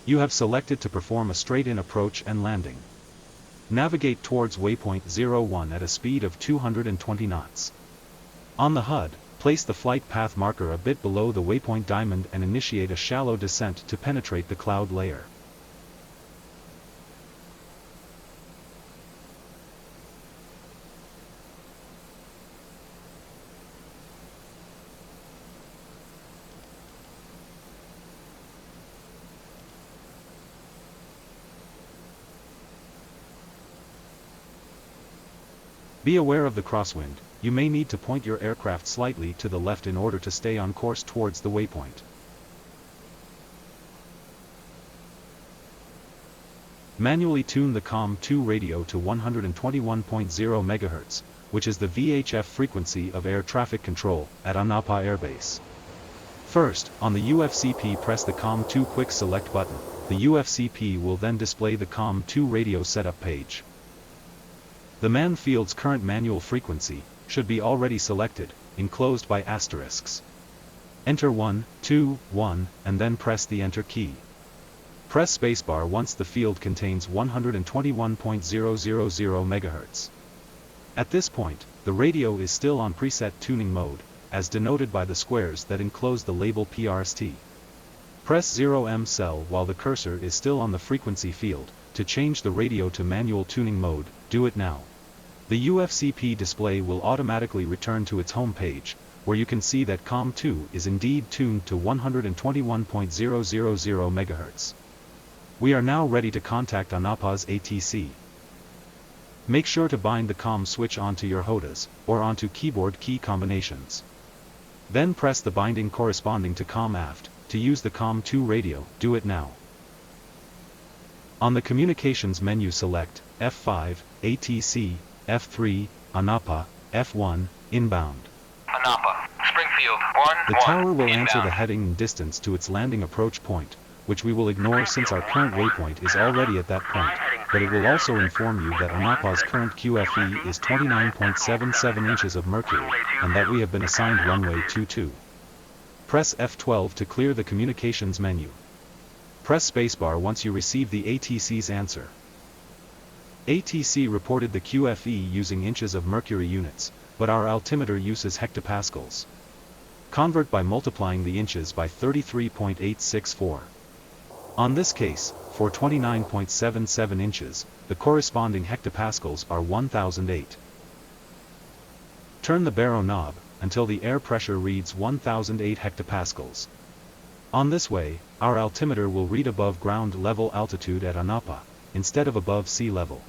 You have selected to perform a straight-in approach and landing. Navigate towards waypoint 01 at a speed of 220 knots. On the HUD, place the flight path marker a bit below the waypoint diamond and initiate a shallow descent to penetrate the cloud layer. Be aware of the crosswind. You may need to point your aircraft slightly to the left in order to stay on course towards the waypoint. Manually tune the COM-2 radio to 121.0 MHz, which is the VHF frequency of air traffic control, at Anapa Air Base. First, on the UFCP press the COM-2 Quick Select button. The UFCP will then display the COM-2 radio setup page. The man field's current manual frequency should be already selected, enclosed by asterisks. Enter 1, 2, 1, and then press the Enter key. Press spacebar once the field contains 121.000 MHz. At this point, the radio is still on preset tuning mode, as denoted by the squares that enclose the label PRST. Press 0M cell while the cursor is still on the frequency field. To change the radio to manual tuning mode, do it now. The UFCP display will automatically return to its home page, where you can see that COM-2 is indeed tuned to 121.000 MHz. We are now ready to contact Anapa's ATC. Make sure to bind the COM switch onto your HOTAs, or onto keyboard key combinations. Then press the binding corresponding to COM aft. To use the COM-2 radio, do it now. On the Communications menu select F5, ATC, F3, Anapa, F1, Inbound. Anapa, Springfield, 1, The tower will inbound. answer the heading and distance to its landing approach point, which we will ignore since our current waypoint is already at that point, but it will also inform you that Anapa's current QFE is 29.77 inches of mercury, and that we have been assigned runway 22. Press F12 to clear the Communications menu. Press spacebar once you receive the ATC's answer. ATC reported the QFE using inches of mercury units, but our altimeter uses hectopascals. Convert by multiplying the inches by 33.864. On this case, for 29.77 inches, the corresponding hectopascals are 1008. Turn the baro knob until the air pressure reads 1008 hectopascals. On this way, our altimeter will read above ground level altitude at Anapa, instead of above sea level.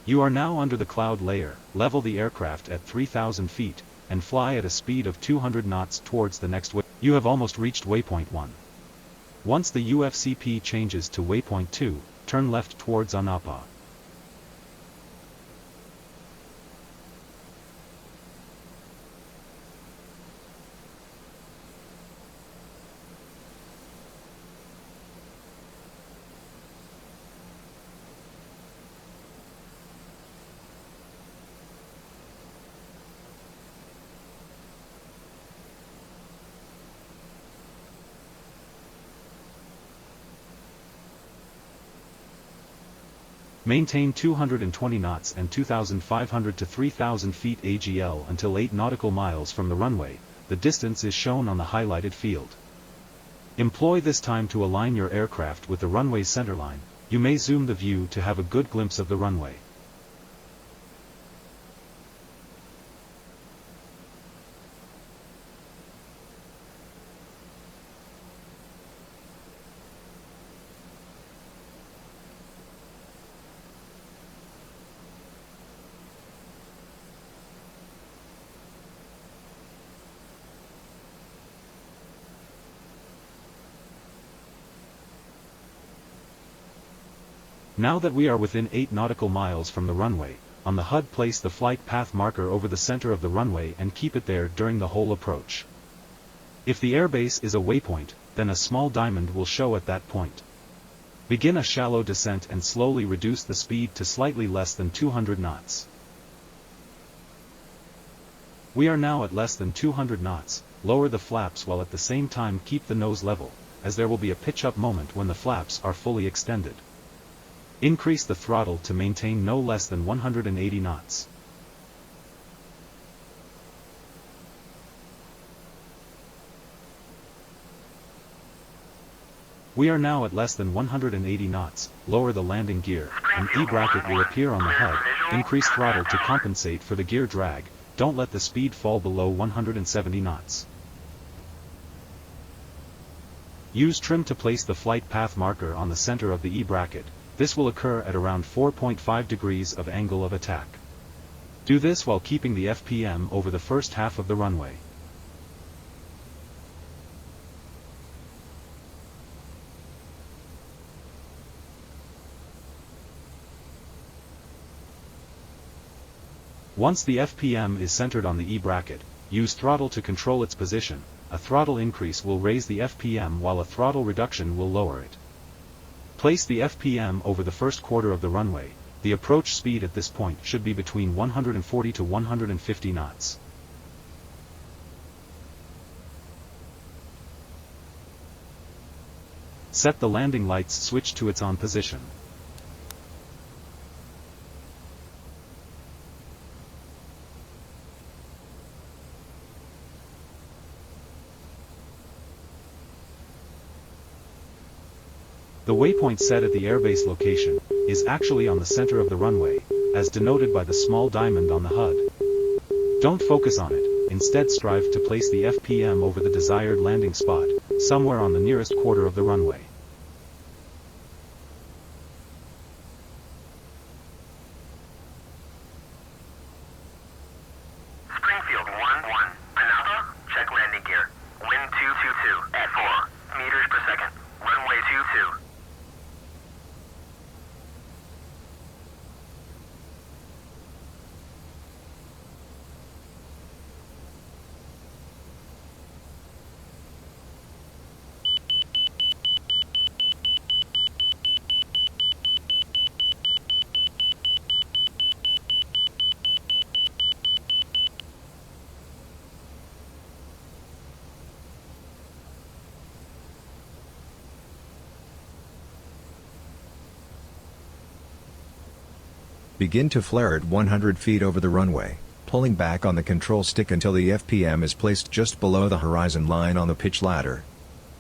You are now under the cloud layer. Level the aircraft at 3,000 feet, and fly at a speed of 200 knots towards the next waypoint. You have almost reached waypoint 1. Once the UFCP changes to waypoint 2, turn left towards Anapa. Maintain 220 knots and 2,500 to 3,000 feet AGL until 8 nautical miles from the runway. The distance is shown on the highlighted field. Employ this time to align your aircraft with the runway's centerline. You may zoom the view to have a good glimpse of the runway. Now that we are within 8 nautical miles from the runway, on the HUD place the flight path marker over the center of the runway and keep it there during the whole approach. If the airbase is a waypoint, then a small diamond will show at that point. Begin a shallow descent and slowly reduce the speed to slightly less than 200 knots. We are now at less than 200 knots. Lower the flaps while at the same time keep the nose level, as there will be a pitch-up moment when the flaps are fully extended. Increase the throttle to maintain no less than 180 knots. We are now at less than 180 knots. Lower the landing gear. An E-bracket will appear on the HUD. Increase throttle to compensate for the gear drag. Don't let the speed fall below 170 knots. Use trim to place the flight path marker on the center of the E-bracket. This will occur at around 4.5 degrees of angle of attack. Do this while keeping the FPM over the first half of the runway. Once the FPM is centered on the E-bracket, use throttle to control its position. A throttle increase will raise the FPM while a throttle reduction will lower it. Place the FPM over the first quarter of the runway. The approach speed at this point should be between 140 to 150 knots. Set the landing lights switch to its on position. The waypoint set at the airbase location is actually on the center of the runway, as denoted by the small diamond on the HUD. Don't focus on it, instead strive to place the FPM over the desired landing spot, somewhere on the nearest quarter of the runway. Springfield 1-1. Anapa, check landing gear. Wind 222 at 4 meters per second. Runway 22. Begin to flare at 100 feet over the runway, pulling back on the control stick until the FPM is placed just below the horizon line on the pitch ladder.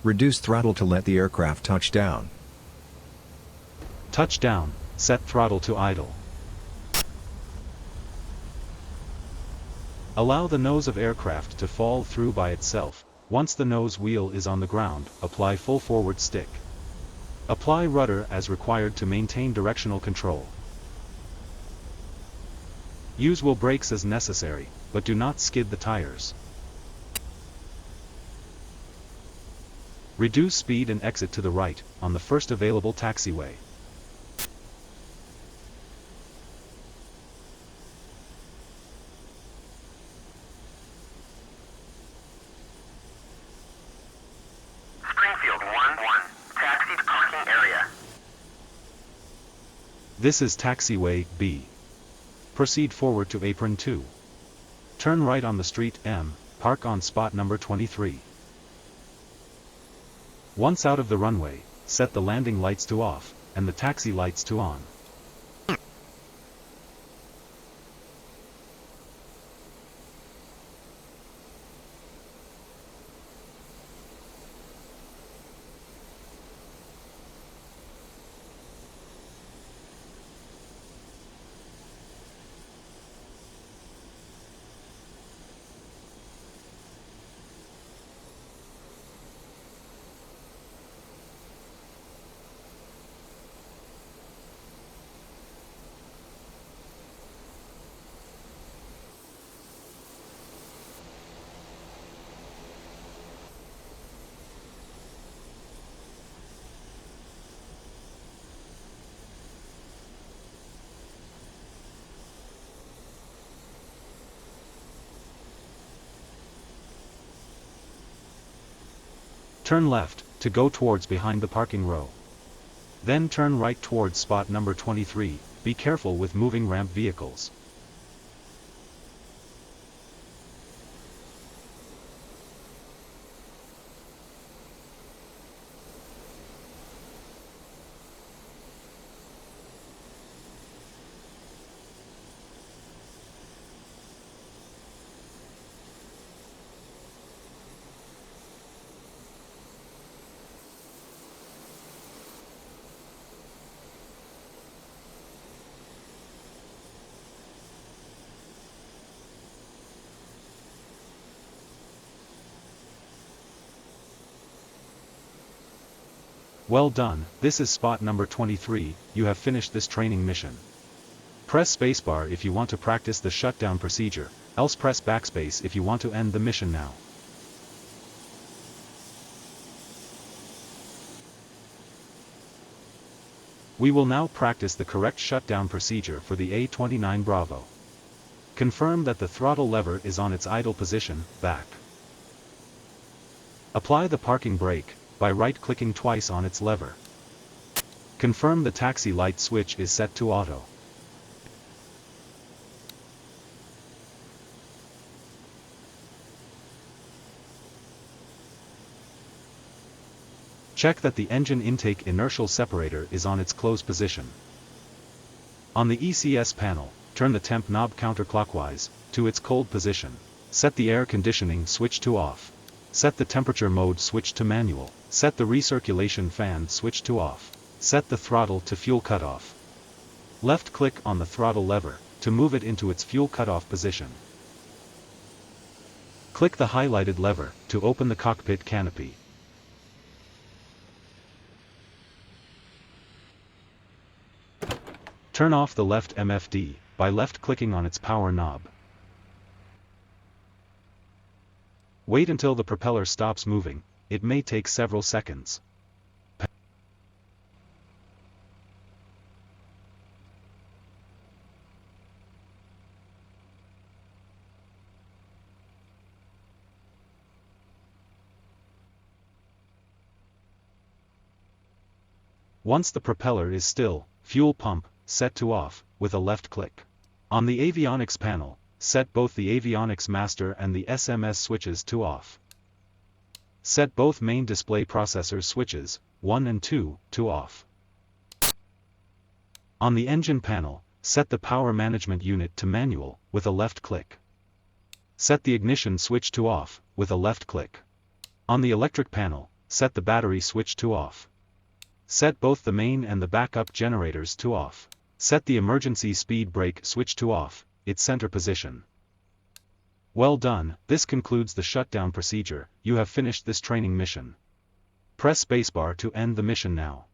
Reduce throttle to let the aircraft touch down. Touchdown, set throttle to idle. Allow the nose of aircraft to fall through by itself. Once the nose wheel is on the ground, apply full forward stick. Apply rudder as required to maintain directional control. Use wheel brakes as necessary, but do not skid the tires. Reduce speed and exit to the right, on the first available taxiway. Springfield 1-1, taxi to parking area. This is taxiway B. Proceed forward to apron 2. Turn right on the street M, park on spot number 23. Once out of the runway, set the landing lights to off, and the taxi lights to on. Turn left, to go towards behind the parking row. Then turn right towards spot number 23, be careful with moving ramp vehicles. Well done, this is spot number 23, you have finished this training mission. Press spacebar if you want to practice the shutdown procedure, else press backspace if you want to end the mission now. We will now practice the correct shutdown procedure for the A-29 Bravo. Confirm that the throttle lever is on its idle position, back. Apply the parking brake, by right-clicking twice on its lever. Confirm the taxi light switch is set to auto. Check that the engine intake inertial separator is on its close position. On the ECS panel, turn the temp knob counterclockwise, to its cold position. Set the air conditioning switch to off. Set the temperature mode switch to manual. Set the recirculation fan switch to off. Set the throttle to fuel cutoff. Left-click on the throttle lever, to move it into its fuel cutoff position. Click the highlighted lever, to open the cockpit canopy. Turn off the left MFD, by left-clicking on its power knob. Wait until the propeller stops moving, it may take several seconds. Once the propeller is still, fuel pump, set to off, with a left click. On the avionics panel, set both the avionics master and the SMS switches to off. Set both main display processor switches, 1 and 2, to off. On the engine panel, set the power management unit to manual, with a left click. Set the ignition switch to off, with a left click. On the electric panel, set the battery switch to off. Set both the main and the backup generators to off. Set the emergency speed brake switch to off, its center position. Well done, this concludes the shutdown procedure, you have finished this training mission. Press spacebar to end the mission now.